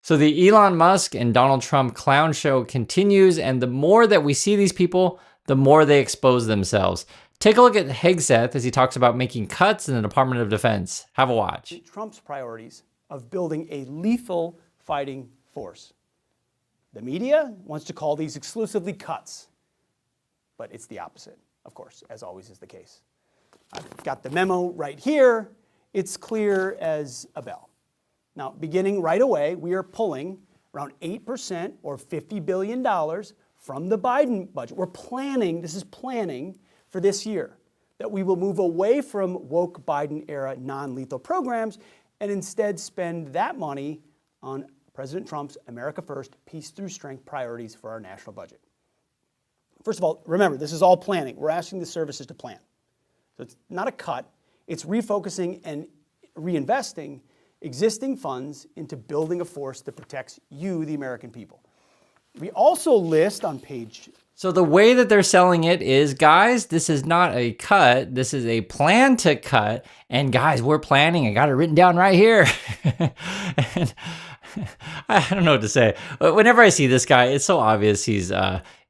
So the Elon Musk and Donald Trump clown show continues, and the more that we see these people, the more they expose themselves. Take a look at Hegseth as he talks about making cuts in the Department of Defense. Have a watch. Trump's priorities of building a lethal fighting force. The media wants to call these exclusively cuts, but it's the opposite, of course, as always is the case. I've got the memo right here. It's clear as a bell. Now, beginning right away, we are pulling around 8% or $50 billion from the Biden budget. We're planning, this is planning for this year, that we will move away from woke Biden-era non-lethal programs and instead spend that money on President Trump's America First, Peace Through Strength priorities for our national budget. First of all, remember, this is all planning. We're asking the services to plan. So it's not a cut. It's refocusing and reinvesting existing funds into building a force that protects you, the American people. We also list on page... So the way that they're selling it is, guys, this is not a cut. This is a plan to cut. And guys, we're planning. I got it written down right here. And I don't know what to say. Whenever I see this guy, it's so obvious he's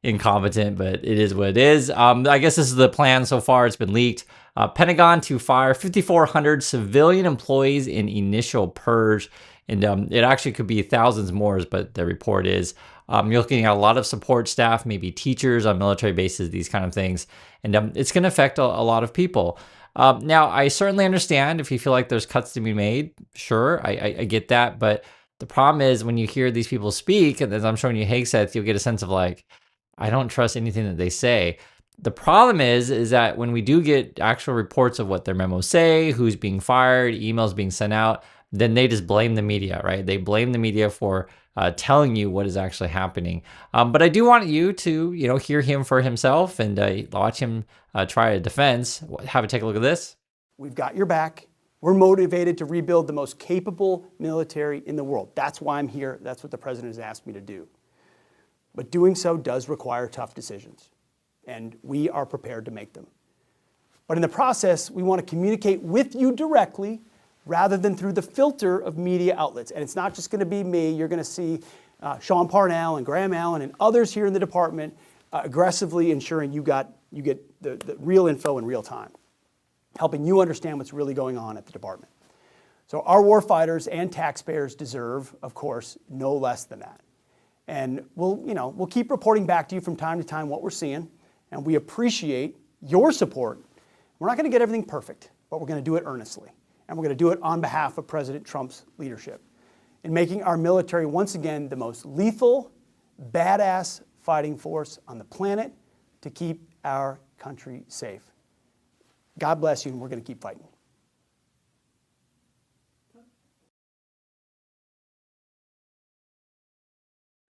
incompetent, but it is what it is. I guess this is the plan so far. It's been leaked. Pentagon to fire 5,400 civilian employees in initial purge. And it actually could be thousands more, but the report is. You're looking at a lot of support staff, maybe teachers on military bases, these kind of things. And it's going to affect a lot of people. Now, I certainly understand if you feel like there's cuts to be made. Sure, I get that. But the problem is when you hear these people speak, and as I'm showing you Hegseth, you'll get a sense of like, I don't trust anything that they say. The problem is that when we do get actual reports of what their memos say, who's being fired, emails being sent out, then they just blame the media, right? They blame the media for telling you what is actually happening. But I do want you to, hear him for himself and watch him try a defense. Have a take a look at this. We've got your back. We're motivated to rebuild the most capable military in the world. That's why I'm here. That's what the president has asked me to do. But doing so does require tough decisions, and we are prepared to make them. But in the process, we want to communicate with you directly rather than through the filter of media outlets. And it's not just going to be me. You're going to see Sean Parnell and Graham Allen and others here in the department aggressively ensuring you get the real info in real time, helping you understand what's really going on at the department. So our warfighters and taxpayers deserve, of course, no less than that. And we'll keep reporting back to you from time to time what we're seeing, and we appreciate your support. We're not going to get everything perfect, but we're going to do it earnestly. And we're going to do it on behalf of President Trump's leadership in making our military once again the most lethal, badass fighting force on the planet to keep our country safe. God bless you, and we're going to keep fighting.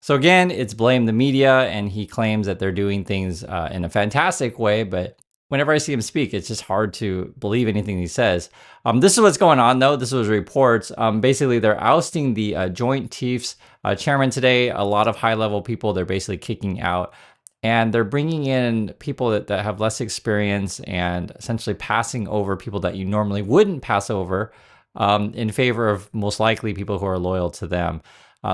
So again, it's blame the media, and he claims that they're doing things in a fantastic way, but whenever I see him speak, it's just hard to believe anything he says. This is what's going on, though. This was reports. Basically, they're ousting the Joint Chiefs chairman today. A lot of high-level people they're basically kicking out, and they're bringing in people that have less experience and essentially passing over people that you normally wouldn't pass over in favor of most likely people who are loyal to them.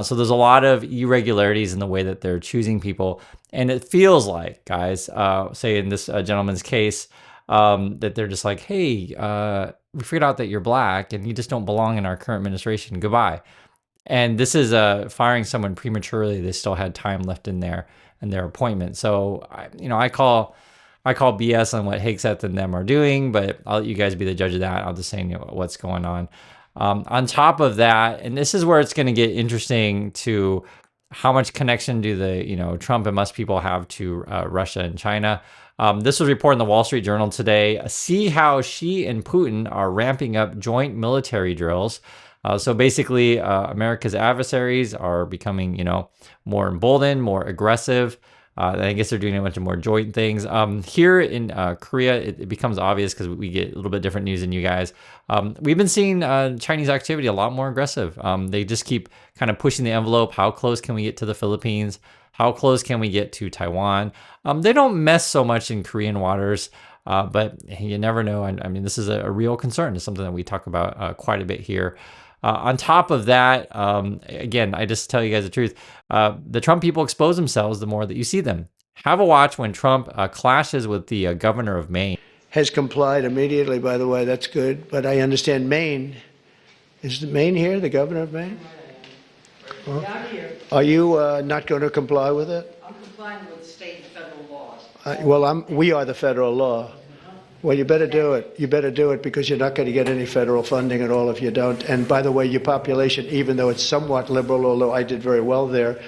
So there's a lot of irregularities in the way that they're choosing people. And it feels like, guys, say in this gentleman's case, that they're just like, hey, we figured out that you're black and you just don't belong in our current administration. Goodbye. And this is firing someone prematurely. They still had time left in their appointment. So, I call BS on what Hegseth and them are doing, but I'll let you guys be the judge of that. I'll just say what's going on. On top of that, and this is where it's going to get interesting to how much connection do the Trump and Musk people have to Russia and China. This was reported in the Wall Street Journal today. See how Xi and Putin are ramping up joint military drills. So basically, America's adversaries are becoming more emboldened, more aggressive. I guess they're doing a bunch of more joint things. Here in Korea, it becomes obvious because we get a little bit different news than you guys. We've been seeing Chinese activity a lot more aggressive. They just keep kind of pushing the envelope. How close can we get to the Philippines? How close can we get to Taiwan? They don't mess so much in Korean waters, but you never know. I mean, this is a real concern. It's something that we talk about quite a bit here. On top of that, again, I just tell you guys the truth. The Trump people expose themselves the more that you see them. Have a watch when Trump clashes with the governor of Maine. Has complied immediately, by the way. That's good. But I understand Maine. Is Maine here, the governor of Maine? Yeah, I'm here. Are you not going to comply with it? I'm complying with state and federal laws. We are the federal law. Well, you better do it. You better do it because you're not going to get any federal funding at all if you don't. And by the way, your population, even though it's somewhat liberal, although I did very well there,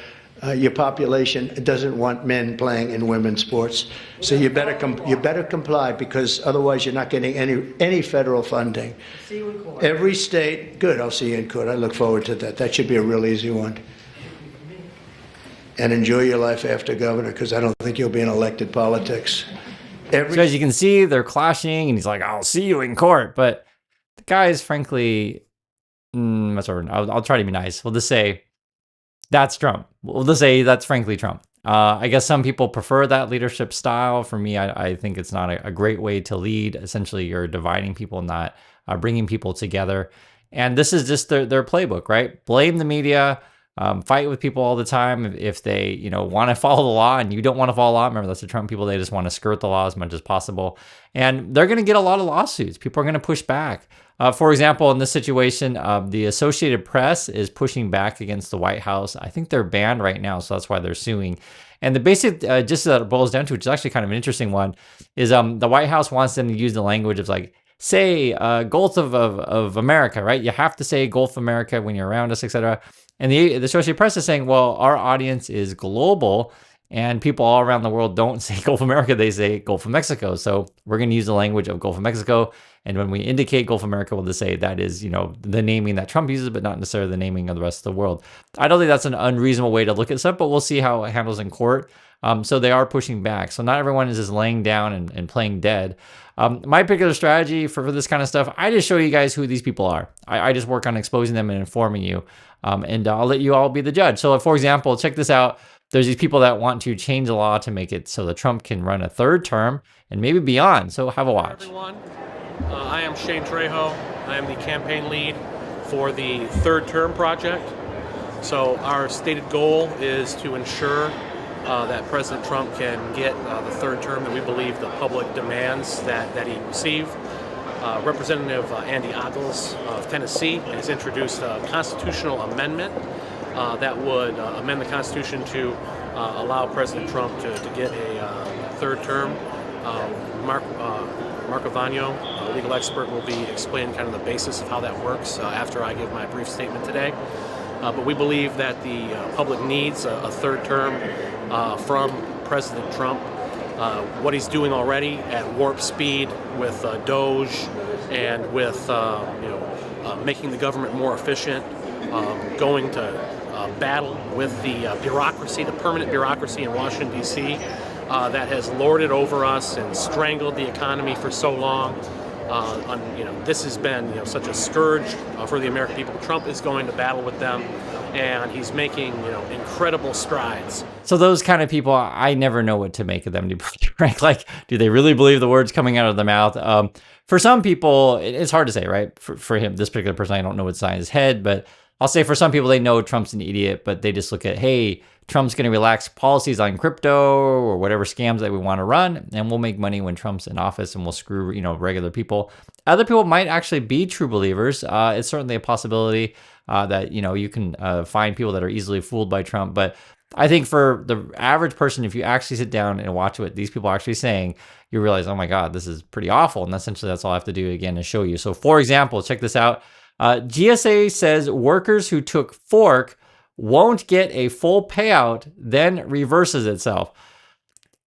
your population doesn't want men playing in women's sports. So you better comply because otherwise you're not getting any federal funding. See you in court. Every state, good. I'll see you in court. I look forward to that. That should be a real easy one. And enjoy your life after governor because I don't think you'll be in elected politics. So as you can see, they're clashing, and he's like, "I'll see you in court." But the guy is frankly, I'll try to be nice. We'll just say that's Trump. We'll just say that's frankly Trump. I guess some people prefer that leadership style. For me, I think it's not a great way to lead. Essentially, you're dividing people, not bringing people together. And this is just their playbook, right? Blame the media. Fight with people all the time if they, want to follow the law and you don't want to follow the law. Remember, that's the Trump people. They just want to skirt the law as much as possible. And they're going to get a lot of lawsuits. People are going to push back. For example, in this situation, the Associated Press is pushing back against the White House. I think they're banned right now, so that's why they're suing. And the basic gist that it boils down to, which is actually kind of an interesting one, is the White House wants them to use the language of like, say, Gulf of America, right? You have to say Gulf of America when you're around us, etc. And the Associated Press is saying, well, our audience is global and people all around the world don't say Gulf of America, they say Gulf of Mexico. So we're going to use the language of Gulf of Mexico. And when we indicate Gulf of America, we'll just say that is, the naming that Trump uses, but not necessarily the naming of the rest of the world. I don't think that's an unreasonable way to look at stuff, but we'll see how it handles in court. So they are pushing back. So not everyone is just laying down and playing dead. My particular strategy for this kind of stuff, I just show you guys who these people are. I just work on exposing them and informing you. And I'll let you all be the judge. So for example, check this out. There's these people that want to change the law to make it so that Trump can run a third term and maybe beyond. So have a watch. Everyone, I am Shane Trejo. I am the campaign lead for the third term project. So our stated goal is to ensure that President Trump can get the third term that we believe the public demands that he receive. Representative Andy Ogles of Tennessee has introduced a constitutional amendment that would amend the Constitution to allow President Trump to get a third term. Mark Avagno, a legal expert, will be explaining kind of the basis of how that works after I give my brief statement today. But we believe that the public needs a third term from President Trump. What he's doing already at warp speed with Doge and with making the government more efficient, going to battle with the bureaucracy, the permanent bureaucracy in Washington, D.C. That has lorded over us and strangled the economy for so long. This has been such a scourge for the American people. Trump is going to battle with them, and he's making incredible strides. So those kind of people, I never know what to make of them, to be frank. Like, do they really believe the words coming out of their mouth? For some people, it's hard to say, right? For him, this particular person, I don't know what's in his head, but I'll say for some people, they know Trump's an idiot, but they just look at, hey, Trump's going to relax policies on crypto or whatever scams that we want to run, and we'll make money when Trump's in office, and we'll screw, regular people. Other people might actually be true believers. It's certainly a possibility that, you can find people that are easily fooled by Trump. But I think for the average person, if you actually sit down and watch what these people are actually saying, you realize, oh my God, this is pretty awful. And essentially that's all I have to do again to show you. So for example, check this out. GSA says workers who took fork won't get a full payout, then reverses itself.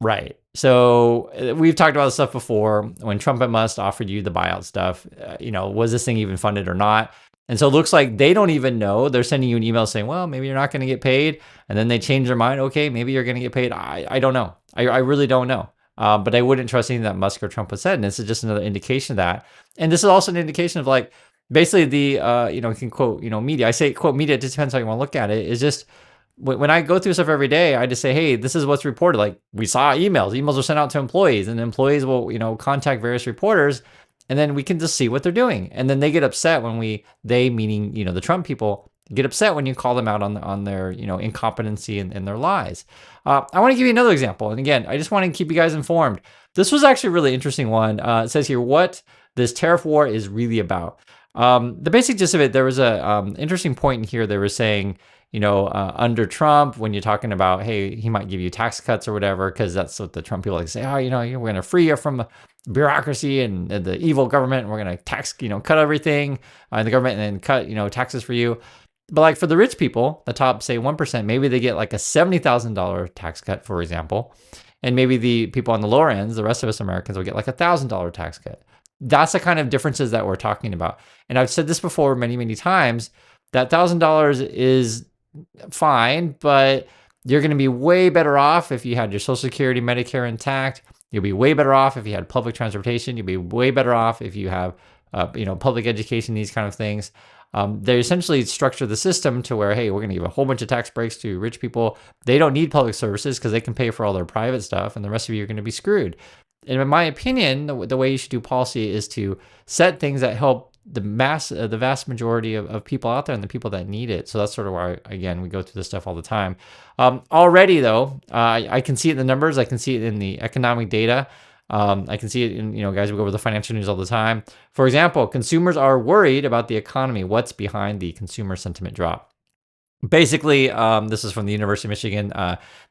Right. So we've talked about this stuff before. When Trump and Musk offered you the buyout stuff, was this thing even funded or not? And so it looks like they don't even know. They're sending you an email saying, well, maybe you're not going to get paid. And then they change their mind. Okay, maybe you're going to get paid. I don't know. I really don't know. But I wouldn't trust anything that Musk or Trump has said. And this is just another indication of that. And this is also an indication of like, basically the, you can quote, media. I say quote media, it just depends how you want to look at it. It's just, when I go through stuff every day, I just say, hey, this is what's reported. Like we saw emails. Emails are sent out to employees and employees will, contact various reporters. and then we can just see what they're doing. And then they get upset when they meaning, the Trump people, get upset when you call them out on their, incompetency and their lies. I want to give you another example. And again, I just want to keep you guys informed. This was actually a really interesting one. It says here what this tariff war is really about. The basic gist of it, there was a interesting point in here. They were saying, under Trump, when you're talking about, hey, he might give you tax cuts or whatever, because that's what the Trump people like to say. Oh, we're going to free you from bureaucracy and the evil government. And we're going to tax, cut everything in the government and then cut, taxes for you. But like for the rich people, the top, say 1%, maybe they get like a $70,000 tax cut, for example. And maybe the people on the lower ends, the rest of us Americans, will get like a $1,000 tax cut. That's the kind of differences that we're talking about. And I've said this before many, many times, that $1,000 is fine, but you're going to be way better off if you had your Social Security, Medicare intact. You'll be way better off if you had public transportation. You'll be way better off if you have, public education, these kind of things. They essentially structure the system to where, hey, we're going to give a whole bunch of tax breaks to rich people. They don't need public services because they can pay for all their private stuff, and the rest of you are going to be screwed. And in my opinion, the way you should do policy is to set things that help the vast majority of people out there and the people that need it. So that's sort of why, again, we go through this stuff all the time. Already, though, I can see it in the numbers. I can see it in the economic data. I can see it in, guys, we go over the financial news all the time. For example, consumers are worried about the economy. What's behind the consumer sentiment drop? Basically, this is from the University of Michigan.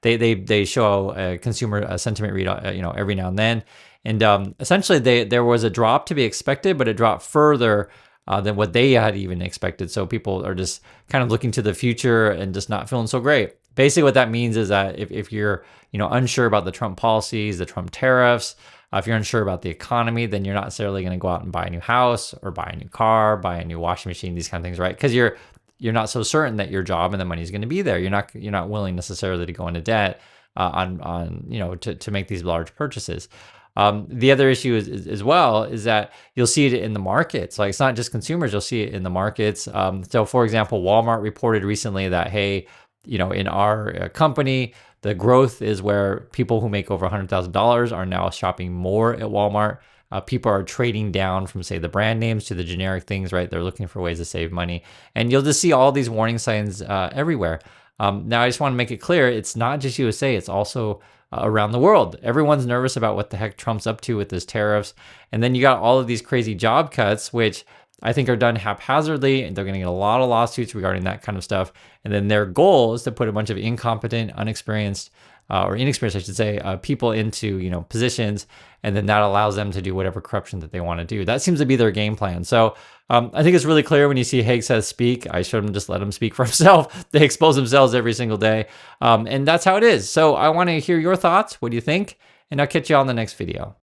They show a consumer sentiment read, every now and then, and essentially there was a drop to be expected, but it dropped further than what they had even expected. So people are just kind of looking to the future and just not feeling so great. Basically, what that means is that if you're unsure about the Trump policies, the Trump tariffs, if you're unsure about the economy, then you're not necessarily going to go out and buy a new house or buy a new car, buy a new washing machine, these kind of things, right? Because you're not so certain that your job and the money is going to be there. You're not willing necessarily to go into debt to make these large purchases. The other issue is as well is that you'll see it in the markets. Like it's not just consumers, you'll see it in the markets. So for example, Walmart reported recently that, hey, in our company, the growth is where people who make over $100,000 are now shopping more at Walmart. People are trading down from, say, the brand names to the generic things, right? They're looking for ways to save money. And you'll just see all these warning signs everywhere. Now, I just want to make it clear, it's not just USA, it's also around the world. Everyone's nervous about what the heck Trump's up to with his tariffs. And then you got all of these crazy job cuts, which I think are done haphazardly, and they're going to get a lot of lawsuits regarding that kind of stuff. And then their goal is to put a bunch of incompetent, inexperienced, I should say, people into positions, and then that allows them to do whatever corruption that they want to do. That seems to be their game plan. So I think it's really clear when you see Haig says speak. I showed him just let him speak for himself. They expose themselves every single day, and that's how it is. So I want to hear your thoughts. What do you think? And I'll catch you on the next video.